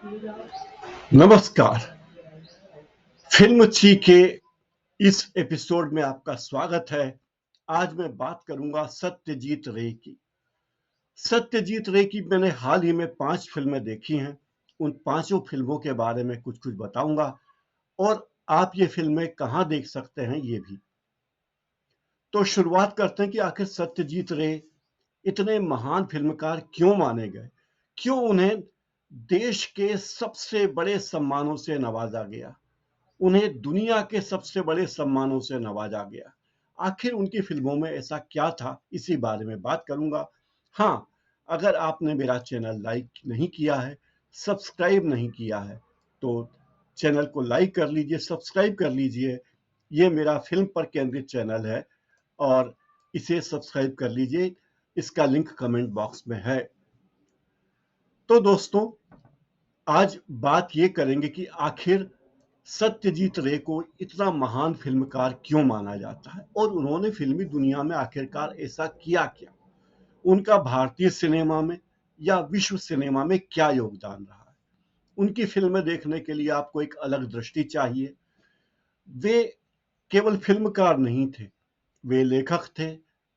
नमस्कार। फिल्म ची के इस एपिसोड में आपका स्वागत है। आज मैं बात करूंगा सत्यजीत रे की। सत्यजीत रे की मैंने हाल ही में 5 फिल्में देखी हैं। उन पांचों फिल्मों के बारे में कुछ कुछ बताऊंगा और आप ये फिल्में कहां देख सकते हैं ये भी। तो शुरुआत करते हैं कि आखिर सत्यजीत रे इतने महान फिल्मकार क्यों माने गए, क्यों उन्हें देश के सबसे बड़े सम्मानों से नवाजा गया, उन्हें दुनिया के सबसे बड़े सम्मानों से नवाजा गया। आखिर उनकी फिल्मों में ऐसा क्या था, इसी बारे में बात करूंगा। हाँ, अगर आपने मेरा चैनल लाइक नहीं किया है, सब्सक्राइब नहीं किया है, तो चैनल को लाइक कर लीजिए, सब्सक्राइब कर लीजिए। ये मेरा फिल्म पर केंद्रित चैनल है और इसे सब्सक्राइब कर लीजिए। इसका लिंक कमेंट बॉक्स में है। तो दोस्तों, आज बात ये करेंगे कि आखिर सत्यजीत रे को इतना महान फिल्मकार क्यों माना जाता है और उन्होंने फिल्मी दुनिया में आखिरकार ऐसा किया क्या, उनका भारतीय सिनेमा में या विश्व सिनेमा में क्या योगदान रहा है। उनकी फिल्में देखने के लिए आपको एक अलग दृष्टि चाहिए। वे केवल फिल्मकार नहीं थे, वे लेखक थे,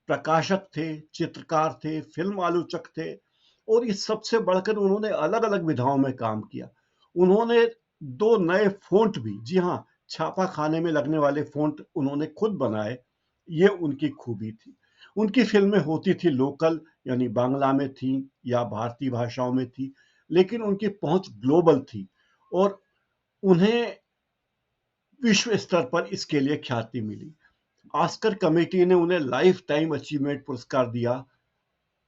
प्रकाशक थे, चित्रकार थे, फिल्म आलोचक थे और इस सबसे बढ़कर उन्होंने अलग अलग विधाओं में काम किया। उन्होंने 2 नए फ़ॉन्ट भी, जी हाँ, छापा खाने में लगने वाले फ़ॉन्ट उन्होंने खुद बनाए। ये उनकी खूबी थी। उनकी फिल्में होती थी लोकल, यानी बांग्ला में थी या भारतीय भाषाओं में थी, लेकिन उनकी पहुंच ग्लोबल थी और उन्हें विश्व स्तर पर इसके लिए ख्याति मिली। ऑस्कर कमेटी ने उन्हें लाइफ टाइम अचीवमेंट पुरस्कार दिया।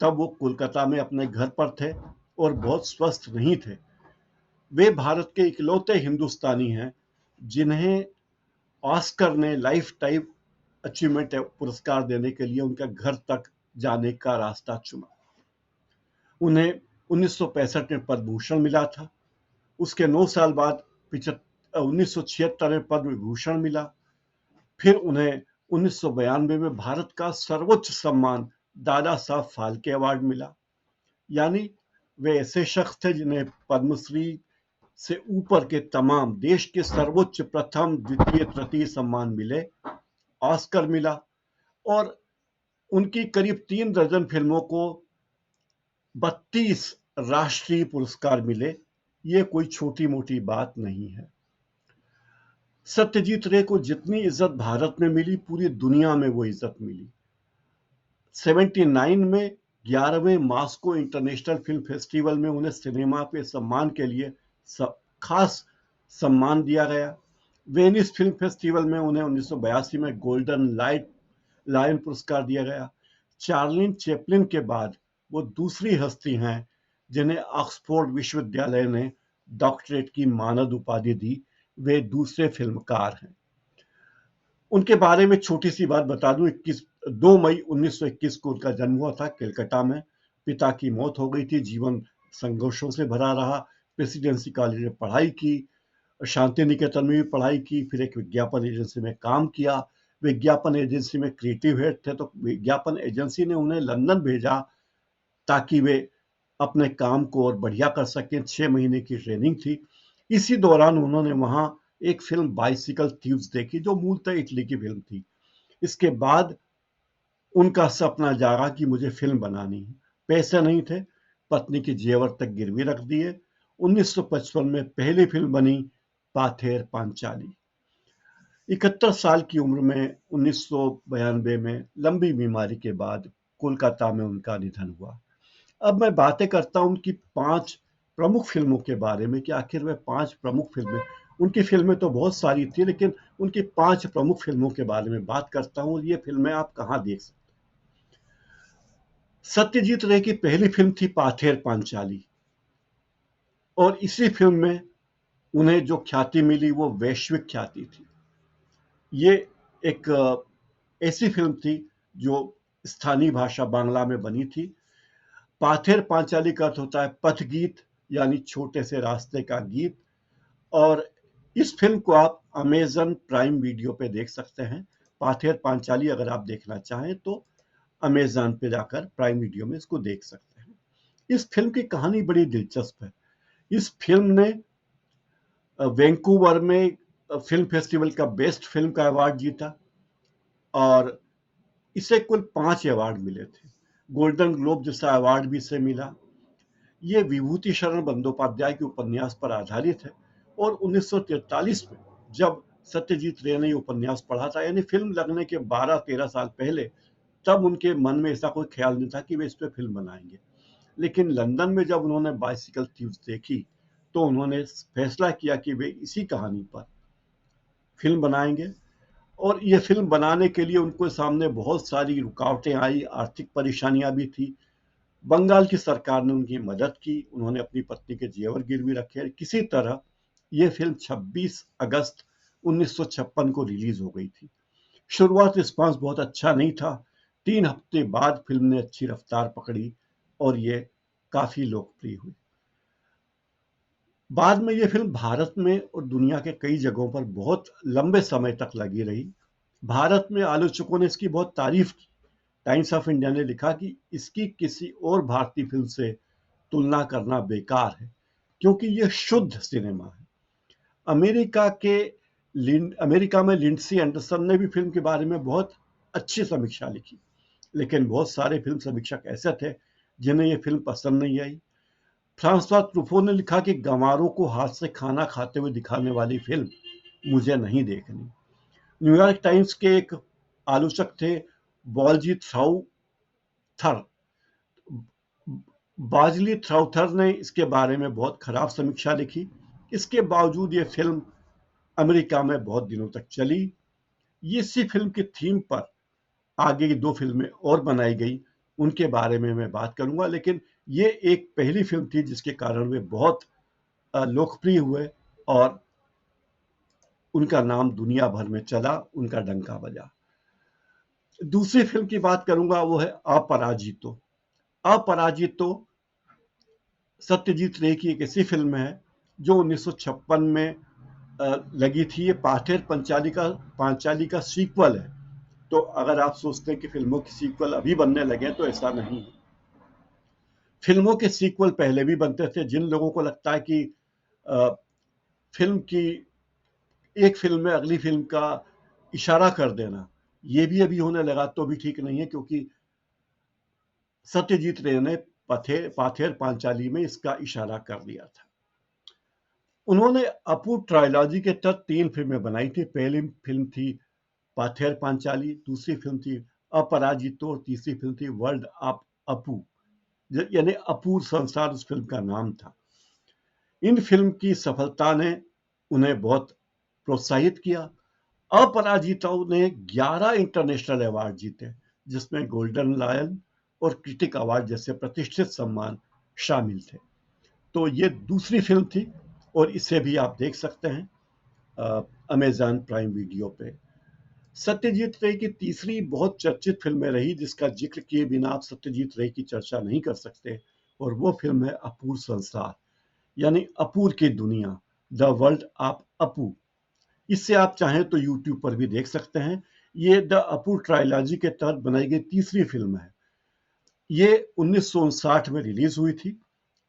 तब वो कोलकाता में अपने घर पर थे और बहुत स्वस्थ नहीं थे। वे भारत के इकलौते हिंदुस्तानी हैं जिन्हें ऑस्कर ने लाइफ टाइम अचीवमेंट पुरस्कार देने के लिए उनके घर तक जाने का रास्ता चुना। उन्हें 1965 में पद्म भूषण मिला था। उसके 9 साल बाद 1976 में पद्म विभूषण मिला। फिर उन्हें 1992 में भारत का सर्वोच्च सम्मान दादा साहब फाल्के अवार्ड मिला। यानी वे ऐसे शख्स थे जिन्हें पद्मश्री से ऊपर के तमाम देश के सर्वोच्च प्रथम, द्वितीय, तृतीय सम्मान मिले, ऑस्कर मिला और उनकी करीब 3 दर्जन फिल्मों को 32 राष्ट्रीय पुरस्कार मिले। ये कोई छोटी मोटी बात नहीं है। सत्यजीत रे को जितनी इज्जत भारत में मिली, पूरी दुनिया में वो इज्जत मिली। 79 में 11वें मॉस्को इंटरनेशनल फिल्म फेस्टिवल में उन्हें सिनेमा पे सम्मान के लिए खास सम्मान दिया गया। वेनिस फिल्म फेस्टिवल में उन्हें 1982 में गोल्डन लायन पुरस्कार दिया गया। चार्लिन चैपलिन के बाद वो दूसरी हस्ती हैं जिन्हें ऑक्सफोर्ड विश्वविद्यालय ने डॉक्टरेट की मानद उपाधि दी। वे दूसरे फिल्मकार हैं। उनके बारे में छोटी सी बात बता दूं, 2 मई 1921 को उनका जन्म हुआ था कलकत्ता में। पिता की मौत हो गई थी। जीवन संघर्षों से भरा रहा। प्रेसिडेंसी कॉलेज में पढ़ाई की, शांति निकेतन में भी पढ़ाई की, फिर एक विज्ञापन एजेंसी में काम किया। विज्ञापन एजेंसी में क्रिएटिव हेड थे, तो विज्ञापन एजेंसी ने उन्हें लंदन भेजा ताकि वे अपने काम को और बढ़िया कर सकें। 6 महीने की ट्रेनिंग थी। इसी दौरान उन्होंने वहां एक फिल्म बाइसिकल थीव्स देखी जो मूलतः इटली की फिल्म थी। इसके बाद उनका सपना जागा कि मुझे फिल्म बनानी है। पैसे नहीं थे, पत्नी के जेवर तक गिरवी रख दिए। 1955 में पहली फिल्म बनी पाथेर पांचाली। 71 साल की उम्र में 1992 में लंबी बीमारी के बाद कोलकाता में उनका निधन हुआ। अब मैं बातें करता हूं उनकी 5 प्रमुख फिल्मों के बारे में कि आखिर वे 5 प्रमुख फिल्में, उनकी फिल्में तो बहुत सारी थी लेकिन उनकी 5 प्रमुख फिल्मों के बारे में बात करता हूं। ये फिल्में आप कहां देख सकते हैं। सत्यजीत रे की पहली फिल्म थी पाथेर पांचाली और इसी फिल्म में उन्हें जो ख्याति मिली वो वैश्विक ख्याति थी। ये एक ऐसी फिल्म थी जो स्थानीय भाषा बांग्ला में बनी थी। पाथेर पांचाली का अर्थ होता है पथ गीत, यानी छोटे से रास्ते का गीत। और इस फिल्म को आप अमेजन प्राइम वीडियो पे देख सकते हैं। पाथेर पांचाली अगर आप देखना चाहें तो अमेजन पे जाकर प्राइम वीडियो में इसको देख सकते हैं। इस फिल्म की कहानी बड़ी दिलचस्प है। इस फिल्म ने वैंकूवर में फिल्म फेस्टिवल का बेस्ट फिल्म का अवार्ड जीता और इसे कुल 5 अवार्ड मिले थे। गोल्डन ग्लोब जैसा अवार्ड भी इसे मिला। ये विभूति शरण बंदोपाध्याय के उपन्यास पर आधारित है और 1943 में जब सत्यजीत रे ने ये उपन्यास पढ़ा था, यानी फिल्म लगने के 12-13 साल पहले, तब उनके मन में ऐसा कोई ख्याल नहीं था कि वे इस पर फिल्म बनाएंगे। लेकिन लंदन में जब उन्होंने बाइसिकल थीव्स देखी तो उन्होंने फैसला किया कि वे इसी कहानी पर फिल्म बनाएंगे। और ये फिल्म बनाने के लिए उनको सामने बहुत सारी रुकावटें आई, आर्थिक परेशानियां भी थी। बंगाल की सरकार ने उनकी मदद की, उन्होंने अपनी पत्नी के जेवर गिरवी रखे। किसी तरह ये फिल्म 26 अगस्त 1956 को रिलीज हो गई थी। शुरुआत रिस्पांस बहुत अच्छा नहीं था। 3 हफ्ते बाद फिल्म ने अच्छी रफ्तार पकड़ी और ये काफी लोकप्रिय हुई। बाद में ये फिल्म भारत में और दुनिया के कई जगहों पर बहुत लंबे समय तक लगी रही। भारत में आलोचकों ने इसकी बहुत तारीफ की। टाइम्स ऑफ इंडिया ने लिखा कि इसकी किसी और भारतीय फिल्म से तुलना करना बेकार है क्योंकि यह शुद्ध सिनेमा है। अमेरिका में लिंडसी एंडरसन ने भी फिल्म के बारे में बहुत अच्छी समीक्षा लिखी, लेकिन बहुत सारे फिल्म समीक्षक ऐसे थे जिन्हें यह फिल्म पसंद नहीं आई। फ्रांसवा ट्रूफो ने लिखा कि गंवारों को हाथ से खाना खाते हुए दिखाने वाली फिल्म मुझे नहीं देखनी। न्यूयॉर्क टाइम्स के एक आलोचक थे बॉलजी थ्राउथर बाजली थ्राउथर ने इसके बारे में बहुत खराब समीक्षा लिखी। इसके बावजूद ये फिल्म अमेरिका में बहुत दिनों तक चली। इसी फिल्म की थीम पर आगे की 2 फिल्में और बनाई गई, उनके बारे में मैं बात करूंगा। लेकिन ये एक पहली फिल्म थी जिसके कारण वे बहुत लोकप्रिय हुए और उनका नाम दुनिया भर में चला, उनका डंका बजा। दूसरी फिल्म की बात करूंगा, वो है अपराजितो। अपराजितो सत्यजीत रे की एक ऐसी फिल्म है जो 1956 में लगी थी। ये पांचाली का सीक्वल है। तो अगर आप सोचते हैं कि फिल्मों की सीक्वल अभी बनने लगे, तो ऐसा नहीं है। फिल्मों के सीक्वल पहले भी बनते थे। जिन लोगों को लगता है कि फिल्म की एक फिल्म में अगली फिल्म का इशारा कर देना, ये भी अभी होने लगा, तो भी ठीक नहीं है, क्योंकि सत्यजीत रे ने पाथेर पांचाली में इसका इशारा कर दिया था। उन्होंने अपू ट्रायलॉजी के तहत 3 फिल्में बनाई थी। पहली फिल्म थी पाथेर पांचाली, दूसरी फिल्म थी अपराजितो और तीसरी फिल्म थी वर्ल्ड ऑफ अपू, यानी अपूर संसार उस फिल्म का नाम था। इन फिल्म की सफलता ने उन्हें बहुत प्रोत्साहित किया। अपराजितो ने 11 इंटरनेशनल अवार्ड जीते, जिसमें गोल्डन लायन और क्रिटिक अवार्ड जैसे प्रतिष्ठित सम्मान शामिल थे। तो ये दूसरी फिल्म थी और इसे भी आप देख सकते हैं अमेज़न प्राइम वीडियो पे। सत्यजीत रे की तीसरी बहुत चर्चित फिल्म रही, जिसका जिक्र किए बिना आप सत्यजीत रे की चर्चा नहीं कर सकते, और वो फिल्म है अपूर संसार, यानी अपूर की दुनिया, द वर्ल्ड ऑफ अपू। इससे आप चाहें तो यूट्यूब पर भी देख सकते हैं। ये द अपूर ट्रायलॉजी के तहत बनाई गई तीसरी फिल्म है। ये 1959 में रिलीज हुई थी।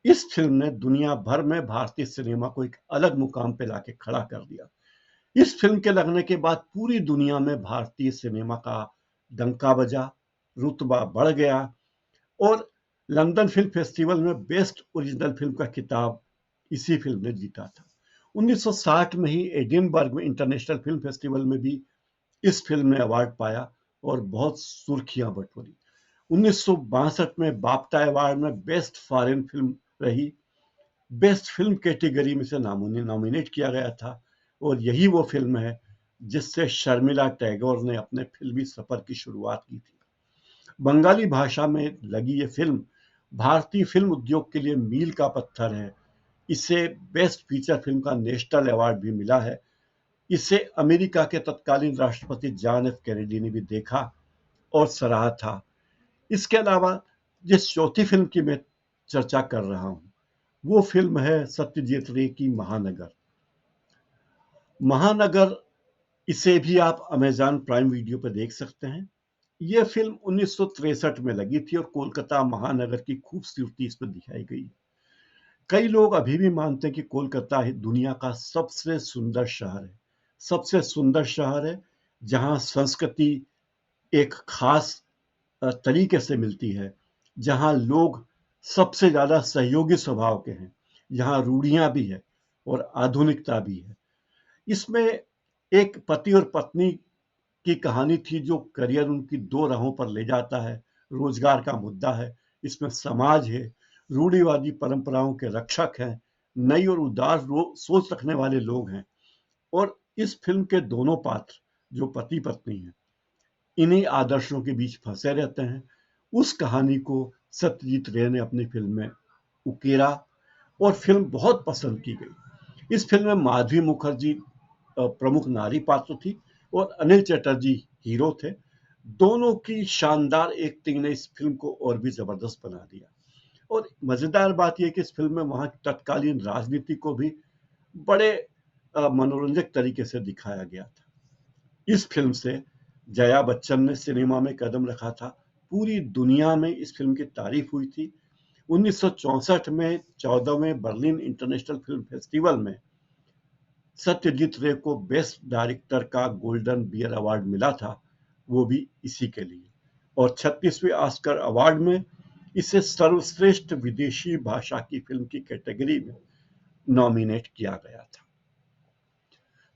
इस फिल्म ने दुनिया भर में भारतीय सिनेमा को एक अलग मुकाम पे लाके खड़ा कर दिया। इस फिल्म के लगने के बाद पूरी दुनिया में भारतीय सिनेमा का डंका बजा, रुतबा बढ़ गया और लंदन फिल्म फेस्टिवल में बेस्ट ओरिजिनल फिल्म का खिताब इसी फिल्म ने जीता था। 1960 में ही एडिनबर्ग में इंटरनेशनल फिल्म फेस्टिवल में भी इस फिल्म ने अवार्ड पाया और बहुत सुर्खियां बटोरी। 1962 में बाफ्टा अवार्ड में बेस्ट फॉरेन फिल्म रही। बेस्ट फिल्म कैटेगरी में से नॉमिनेट किया गया था और यही वो फिल्म है जिससे शर्मिला टैगोर ने अपने फिल्मी सफर की शुरुआत की थी। बंगाली भाषा में लगी ये फिल्म भारतीय फिल्म उद्योग के लिए मील का पत्थर है। इसे बेस्ट फीचर फिल्म का नेशनल अवार्ड भी मिला है। इसे अमेरिका के तत्कालीन राष्ट्रपति जॉन एफ कैनेडी ने भी देखा और सराहा था। इसके अलावा जिस चौथी फिल्म की मैं चर्चा कर रहा हूं, वो फिल्म है सत्यजीत रे की महानगर। महानगर, इसे भी आप अमेज़न प्राइम वीडियो पर देख सकते हैं। यह फिल्म 1963 में लगी थी और कोलकाता महानगर की खूबसूरती इसमें दिखाई गई। कई लोग अभी भी मानते हैं कि कोलकाता ही दुनिया का सबसे सुंदर शहर है। सबसे सुंदर शहर है जहाँ संस्कृति एक खास तरीके से मिलती है, जहाँ लोग सबसे ज़्यादा सहयोगी स्वभाव के हैं, जहाँ रूढ़ियाँ भी है और आधुनिकता भी है। इसमें एक पति और पत्नी की कहानी थी जो करियर उनकी दो राहों पर ले जाता है। रोजगार का मुद्दा है, इसमें समाज है, रूढ़िवादी परंपराओं के रक्षक हैं, नई और उदार सोच रखने वाले लोग हैं। और इस फिल्म के दोनों पात्र जो पति पत्नी हैं, इन्हीं आदर्शों के बीच फंसे रहते हैं। उस कहानी को सत्यजीत रे ने अपनी फिल्म में उकेरा और फिल्म बहुत पसंद की गई। इस फिल्म में माधवी मुखर्जी प्रमुख नारी पात्र थी और अनिल चटर्जी हीरो थे। दोनों की शानदार एक्टिंग ने इस फिल्म को और भी जबरदस्त बना दिया। और मजेदार बात यह कि इस फिल्म में वहां की तत्कालीन राजनीति को भी बड़े मनोरंजक तरीके से दिखाया गया था। इस फिल्म से जया बच्चन ने सिनेमा में कदम रखा था। पूरी दुनिया में इस फिल्म की तारीफ हुई थी। 1964 में 14वें बर्लिन इंटरनेशनल फिल्म फेस्टिवल में सत्यजीत रे को बेस्ट डायरेक्टर का गोल्डन बियर अवार्ड मिला था, वो भी इसी के लिए। और 36वें ऑस्कर अवार्ड में इसे सर्वश्रेष्ठ विदेशी भाषा की फिल्म की कैटेगरी में नॉमिनेट किया गया था।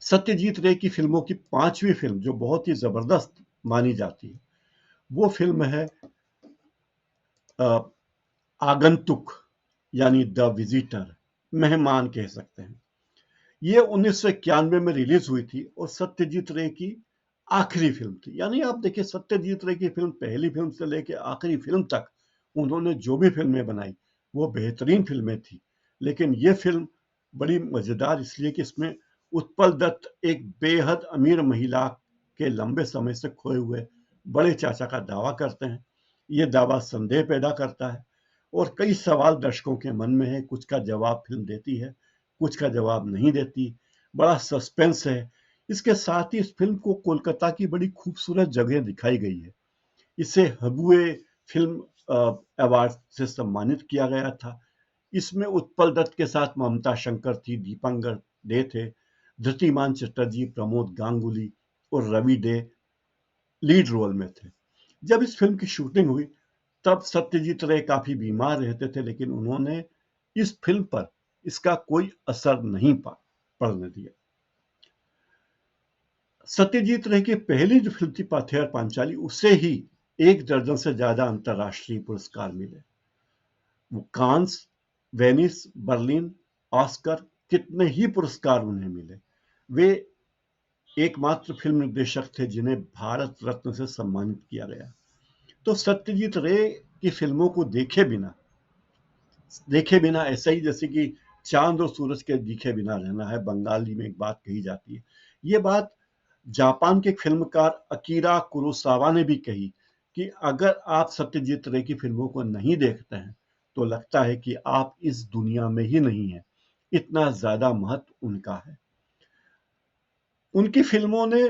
सत्यजीत रे की फिल्मों की 5वीं फिल्म जो बहुत ही जबरदस्त मानी जाती है, वो फिल्म है आगंतुक, यानी द विजिटर, मेहमान कह सकते हैं। ये 1991 में रिलीज हुई थी और सत्यजीत रे की आखिरी फिल्म थी। यानी आप देखिए, सत्यजीत रे की फिल्म पहली फिल्म से लेकर आखिरी फिल्म तक उन्होंने जो भी फिल्में बनाई वो बेहतरीन फिल्में थी। लेकिन ये फिल्म बड़ी मजेदार इसलिए कि इसमें उत्पल दत्त एक बेहद अमीर महिला के लंबे समय से खोए हुए बड़े चाचा का दावा करते हैं। ये दावा संदेह पैदा करता है और कई सवाल दर्शकों के मन में है। कुछ का जवाब फिल्म देती है, कुछ का जवाब नहीं देती। बड़ा सस्पेंस है। इसके साथ ही इस फिल्म को कोलकाता की बड़ी खूबसूरत जगह दिखाई गई है। इसे हबुए फिल्म अवार्ड से सम्मानित किया गया था। इसमें उत्पल दत्त के साथ ममता शंकर थी, दीपांकर दे थे, धृतिमान चटर्जी, प्रमोद गांगुली और रवि डे लीड रोल में थे। जब इस फिल्म की शूटिंग हुई तब सत्यजीत रे काफी बीमार रहते थे, लेकिन उन्होंने इस फिल्म पर इसका कोई असर नहीं पड़ने दिया। सत्यजीत रे की पहली जो फिल्म थी पथेर पांचाली, उसे ही 1 दर्जन से ज्यादा अंतरराष्ट्रीय पुरस्कार मिले। वो कांस, वेनिस, बर्लिन, ऑस्कर, कितने ही पुरस्कार उन्हें मिले। वे एकमात्र फिल्म निर्देशक थे जिन्हें भारत रत्न से सम्मानित किया गया। तो सत्यजीत रे की फिल्मों को देखे बिना ऐसा ही जैसे कि चांद और सूरज के दिखे बिना रहना है। बंगाली में एक बात कही जाती है। ये बात जापान के फिल्मकार अकीरा कुरोसावा ने भी कही कि अगर आप सत्यजीत रे की फिल्मों को नहीं देखते हैं तो लगता है कि आप इस दुनिया में ही नहीं हैं। इतना ज्यादा महत्व उनका है। उनकी फिल्मों ने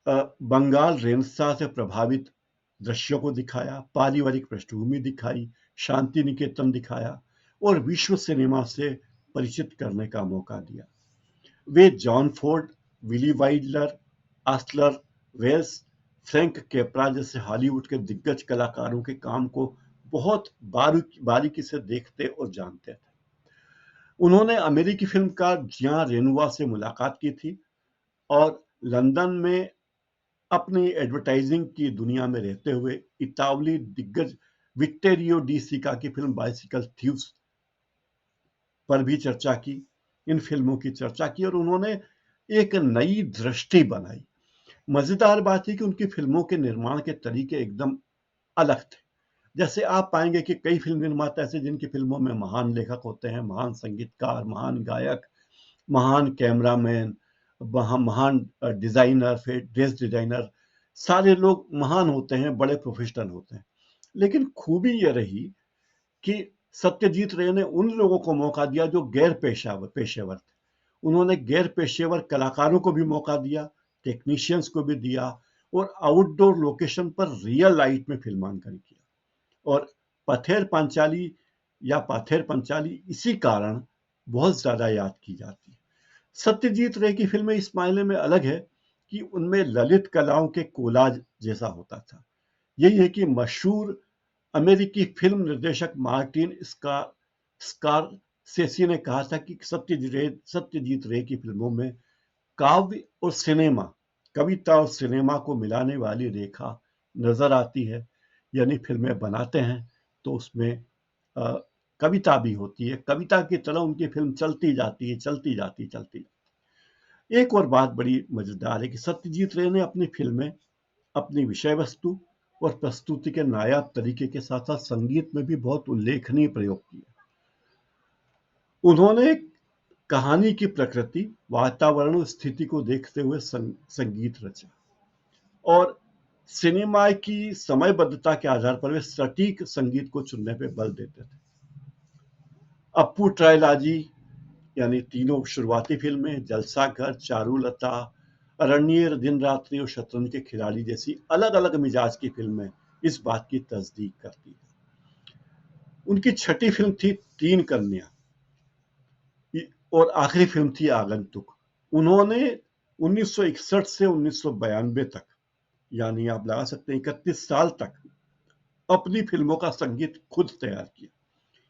बंगाल रेनेसां से प्रभावित दृश्यों को दिखाया, पारिवारिक पृष्ठभूमि दिखाई, शांति निकेतन दिखाया और विश्व सिनेमा से परिचित करने का मौका दिया। वे जॉन फोर्ड, विली वाइडलर, आस्लर वेल्स, फ्रैंक कैप्रा जैसे हॉलीवुड के दिग्गज कलाकारों के काम को बहुत बारीकी से देखते और जानते थे। उन्होंने अमेरिकी फिल्मकार जियां रेनुआ से मुलाकात की थी और लंदन में अपनी एडवर्टाइजिंग की दुनिया में रहते हुए इतावली दिग्गज विक्टोरियो डी सिका की फिल्म बाइसिकल थीव्स पर भी चर्चा की, इन फिल्मों की चर्चा की और उन्होंने एक नई दृष्टि बनाई। मजेदार बात है कि उनकी फिल्मों के निर्माण के तरीके एकदम अलग थे। जैसे आप पाएंगे कि कई फिल्म निर्माता ऐसे जिनकी फिल्मों में महान लेखक होते हैं, महान संगीतकार, महान गायक, महान कैमरामैन, महान डिजाइनर, फिर ड्रेस डिजाइनर, सारे लोग महान होते हैं, बड़े प्रोफेशनल होते हैं। लेकिन खूबी यह रही कि सत्यजीत रे ने उन लोगों को मौका दिया जो गैर पेशेवर थे। उन्होंने गैर पेशेवर कलाकारों को भी मौका दिया, टेक्नीशियंस को भी दिया और आउटडोर लोकेशन पर रियल लाइट में फिल्मांकन किया। और पथेर पांचाली या पाथेर पंचाली इसी कारण बहुत ज्यादा याद की जाती है। सत्यजीत रे की फिल्में इस मायने में अलग है कि उनमें ललित कलाओं के कोलाज जैसा होता था। यही है कि मशहूर अमेरिकी फिल्म निर्देशक मार्टिन स्कॉर्सेसी ने कहा था कि सत्यजीत रे की फिल्मों में काव्य और सिनेमा, कविता और सिनेमा को मिलाने वाली रेखा नजर आती है। यानी फिल्में बनाते हैं तो उसमें अ, कविता भी होती है, कविता की तरह उनकी फिल्म चलती जाती है, चलती जाती चलती। एक और बात बड़ी मजेदार है कि सत्यजीत रे ने अपनी फिल्में अपनी विषय वस्तु और प्रस्तुति के नायाब तरीके के साथ साथ संगीत में भी बहुत उल्लेखनीय प्रयोग किए। उन्होंने कहानी की प्रकृति, वातावरण और स्थिति को देखते हुए संगीत रचा और सिनेमा की समयबद्धता के आधार पर वे सटीक संगीत को चुनने पर बल देते थे। अप्पू ट्रायलॉजी यानी तीनों शुरुआती फिल्में, जलसाघर, चारुलता, अरण्येर, दिन रात्रि और शतरंज के खिलाड़ी जैसी अलग अलग मिजाज की फिल्में इस बात की तस्दीक करती है। उनकी छठी फिल्म थी तीन कन्या और आखिरी फिल्म थी आगंतुक। उन्होंने 1961 से 1992 तक, यानी आप लगा सकते हैं 31 साल तक, अपनी फिल्मों का संगीत खुद तैयार किया।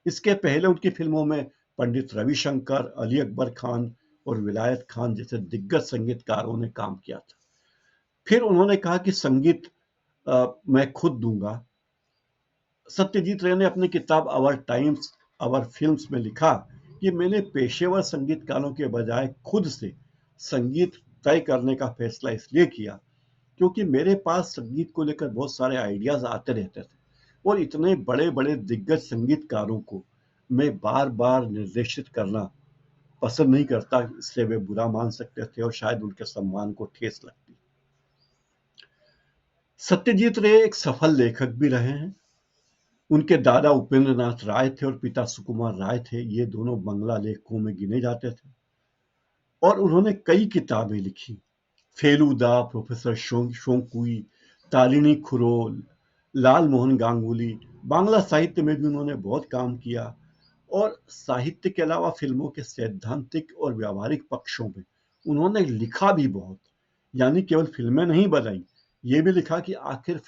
इसके पहले उनकी फिल्मों में पंडित रविशंकर, अली अकबर खान और विलायत खान जैसे दिग्गज संगीतकारों ने काम किया था। फिर उन्होंने कहा कि संगीत मैं खुद दूंगा। सत्यजीत रे ने अपनी किताब आवर टाइम्स आवर फिल्म्स में लिखा कि मैंने पेशेवर संगीतकारों के बजाय खुद से संगीत तय करने का फैसला इसलिए किया क्योंकि मेरे पास संगीत को लेकर बहुत सारे आइडियाज आते रहते थे और इतने बड़े बड़े दिग्गज संगीतकारों को मैं बार बार निर्देशित करना पसंद नहीं करता, इसलिए वे बुरा मान सकते थे और शायद उनके सम्मान को ठेस लगती। सत्यजीत रे एक सफल लेखक भी रहे हैं। उनके दादा उपेंद्र नाथ राय थे और पिता सुकुमार राय थे। ये दोनों बंगला लेखकों में गिने जाते थे और उन्होंने कई किताबें लिखी। फेलूदा, प्रोफेसर शोंकुई, तारिणी खुरो, लाल मोहन गांगुली। बांग्ला साहित्य में भी उन्होंने बहुत काम किया और साहित्य के अलावा फिल्मों के सैद्धांतिक और व्यावहारिक पक्षों में उन्होंने लिखा भी बहुत। यानी केवल फिल्में नहीं बनाई, ये भी लिखा कि आखिर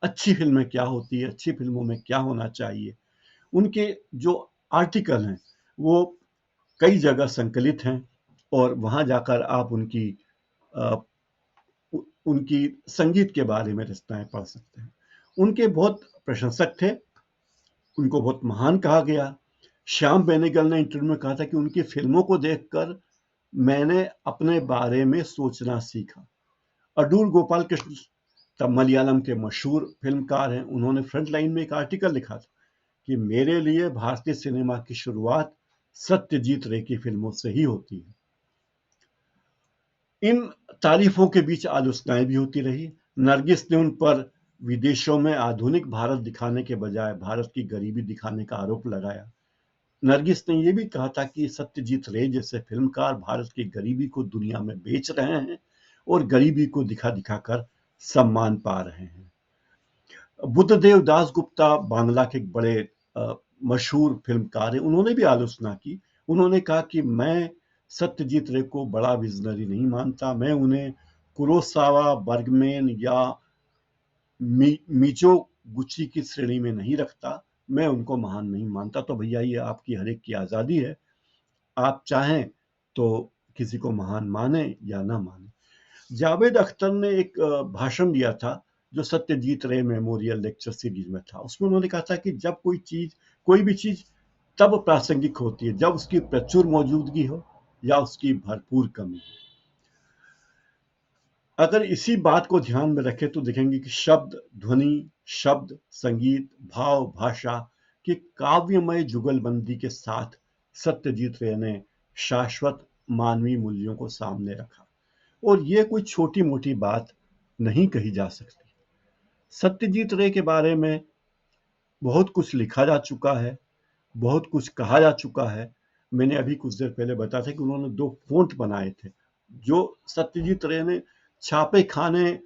अच्छी फिल्में क्या होती है, अच्छी फिल्मों में क्या होना चाहिए। उनके जो आर्टिकल हैं वो कई जगह संकलित हैं और वहां जाकर आप उनकी संगीत के बारे में रचनाएं पढ़ सकते हैं। उनके बहुत प्रशंसक थे, उनको बहुत महान कहा गया। श्याम बेनेगल ने इंटरव्यू में कहा था कि उनकी फिल्मों को देखकर मैंने अपने बारे में सोचना सीखा। अडूर गोपाल कृष्ण तब मलयालम के मशहूर फिल्मकार हैं। उन्होंने फ्रंट लाइन में एक आर्टिकल लिखा था कि मेरे लिए भारतीय सिनेमा की शुरुआत सत्यजीत रे की फिल्मों से ही होती है। इन तारीफों के बीच आलोचनाएं भी होती रही। नरगिस ने उन पर विदेशों में आधुनिक भारत दिखाने के बजाय भारत की गरीबी दिखाने का आरोप लगाया। नरगिस ने यह भी कहा था कि सत्यजीत रे जैसे फिल्मकार भारत की गरीबी को दुनिया में बेच रहे हैं और गरीबी को दिखा दिखाकर सम्मान पा रहे हैं। बुद्धदेव दास गुप्ता बांग्ला के एक बड़े मशहूर फिल्मकार हैं। उन्होंने भी आलोचना की। उन्होंने कहा कि मैं सत्यजीत रे को बड़ा विजनरी नहीं मानता, मैं उन्हें कुरोसावा, बर्गमैन या मिजो गुची की श्रेणी में नहीं रखता, मैं उनको महान नहीं मानता। तो भैया ये आपकी हर एक की आज़ादी है, आप चाहें तो किसी को महान माने या ना माने। जावेद अख्तर ने एक भाषण दिया था जो सत्यजीत रे मेमोरियल लेक्चर सीरीज में था। उसमें उन्होंने कहा था कि जब कोई भी चीज तब प्रासंगिक होती है जब उसकी प्रचुर मौजूदगी हो या उसकी भरपूर कमी हो। अगर इसी बात को ध्यान में रखें तो देखेंगे कि शब्द, ध्वनि, शब्द, संगीत, भाव, भाषा की काव्यमय जुगलबंदी के साथ सत्यजीत रे ने शाश्वत मानवीय मूल्यों को सामने रखा और ये कोई छोटी मोटी बात नहीं कही जा सकती। सत्यजीत रे के बारे में बहुत कुछ लिखा जा चुका है, बहुत कुछ कहा जा चुका है। मैंने अभी कुछ देर पहले बताया था कि उन्होंने 2 फ़ॉन्ट बनाए थे जो सत्यजीत रे ने छापे खाने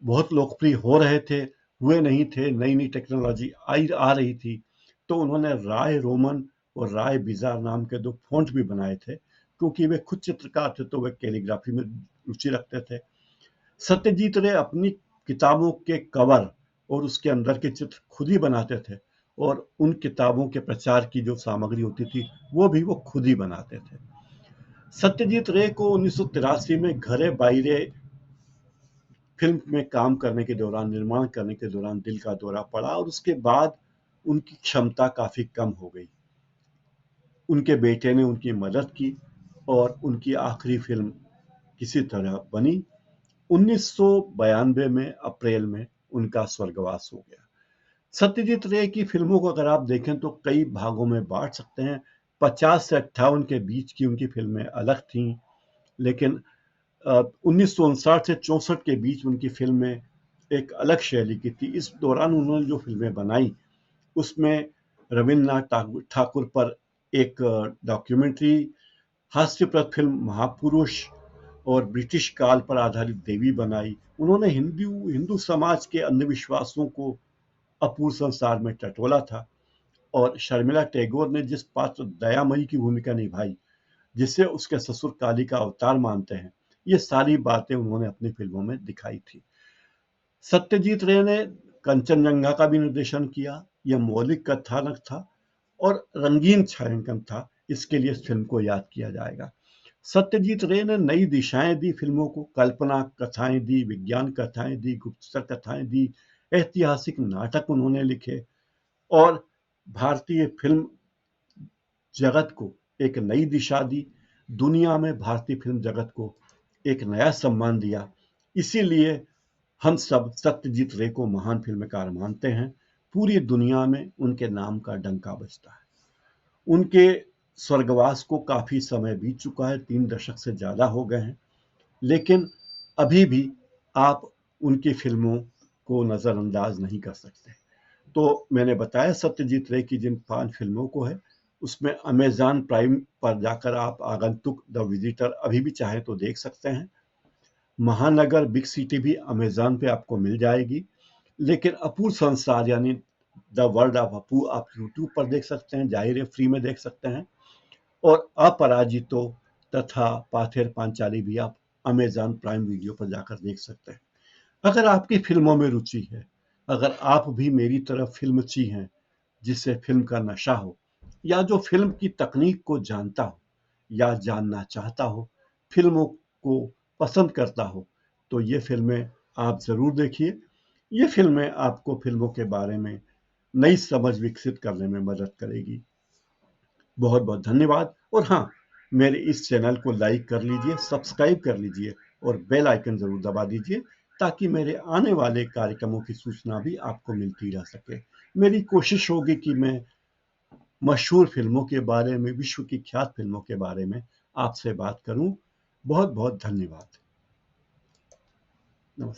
बहुत लोकप्रिय हो रहे थे, हुए नहीं थे, नई नई टेक्नोलॉजी आ रही थी, तो उन्होंने राय रोमन और राय बिजार नाम के 2 फ़ॉन्ट भी बनाए थे, क्योंकि वे खुद चित्रकार थे तो वे कैलीग्राफी में रुचि रखते थे। सत्यजीत रे अपनी किताबों के कवर और उसके अंदर के चित्र खुद ही बनाते थे, और उन किताबों के प्रचार की जो सामग्री होती थी वो भी वो खुद ही बनाते थे। सत्यजीत रे को 1983 में घरे बाइरे फिल्म में काम करने के दौरान, निर्माण करने के दौरान दिल का दौरा पड़ा, और उसके बाद उनकी क्षमता काफी कम हो गई। उनके बेटे ने उनकी मदद की और उनकी आखिरी फिल्म किसी तरह बनी। 1992 में अप्रैल में उनका स्वर्गवास हो गया। सत्यजीत रे की फिल्मों को अगर आप देखें तो कई भागों में बांट सकते हैं। 50 से 58 के बीच की उनकी फिल्में अलग थीं, लेकिन 1959 से 64 के बीच उनकी फिल्में एक अलग शैली की थी। इस दौरान उन्होंने जो फिल्में बनाई उसमें रविन्द्रनाथ ठाकुर पर एक डॉक्यूमेंट्री, हास्यप्रद फिल्म महापुरुष और ब्रिटिश काल पर आधारित देवी बनाई। उन्होंने हिंदू समाज के अंधविश्वासों को अपूर्व संसार में टटोला था, और शर्मिला टैगोर ने जिस पात्र दयामयी की भूमिका निभाई, जिसे उसके ससुर काली का अवतार मानते हैं, ये सारी बातें उन्होंने अपनी फिल्मों में दिखाई थी। सत्यजीत रे ने कंचनजंगा का भी निर्देशन किया। यह मौलिक कथानक था और रंगीन छायांकन था, इसके लिए इस फिल्म को याद किया जाएगा। सत्यजीत रे ने नई दिशाएं दी फिल्मों को, कल्पना कथाएं दी, विज्ञान कथाएं दी, गुप्तचर कथाएं दी, ऐतिहासिक नाटक उन्होंने लिखे, और भारतीय फिल्म जगत को एक नई दिशा दी। दुनिया में भारतीय फिल्म जगत को एक नया सम्मान दिया। इसीलिए हम सब सत्यजीत रे को महान फिल्मकार मानते हैं। पूरी दुनिया में उनके नाम का डंका बजता है। उनके स्वर्गवास को काफी समय बीत चुका है, 3 दशक से ज्यादा हो गए हैं, लेकिन अभी भी आप उनकी फिल्मों को नजरअंदाज नहीं कर सकते। तो मैंने बताया सत्यजीत रे की जिन 5 फिल्मों को है, उसमें अमेज़न प्राइम पर जाकर आप आगंतुक, द विजिटर अभी भी चाहे तो देख सकते हैं। महानगर, बिग सिटी भी अमेज़न पे आपको मिल जाएगी, लेकिन अपूर्व संसार यानी द वर्ल्ड ऑफ अपू आप यूट्यूब पर देख सकते हैं, जाहिर है फ्री में देख सकते हैं। और अपराजितो तथा पाथेर पांचाली भी आप अमेज़न प्राइम वीडियो पर जाकर देख सकते हैं। अगर आपकी फिल्मों में रुचि है, अगर आप भी मेरी तरह फिल्मची हैं, जिसे फिल्म का नशा हो, या जो फिल्म की तकनीक को जानता हो या जानना चाहता हो, फिल्मों को पसंद करता हो, तो ये फिल्में आप जरूर देखिए। ये फिल्में आपको फिल्मों के बारे में नई समझ विकसित करने में मदद करेगी। बहुत बहुत धन्यवाद। और हाँ, मेरे इस चैनल को लाइक कर लीजिए, सब्सक्राइब कर लीजिए और बेल आइकन जरूर दबा दीजिए, ताकि मेरे आने वाले कार्यक्रमों की सूचना भी आपको मिलती रह सके। मेरी कोशिश होगी कि मैं मशहूर फिल्मों के बारे में, विश्व की ख्यात फिल्मों के बारे में आपसे बात करूं। बहुत बहुत धन्यवाद। नमस्कार।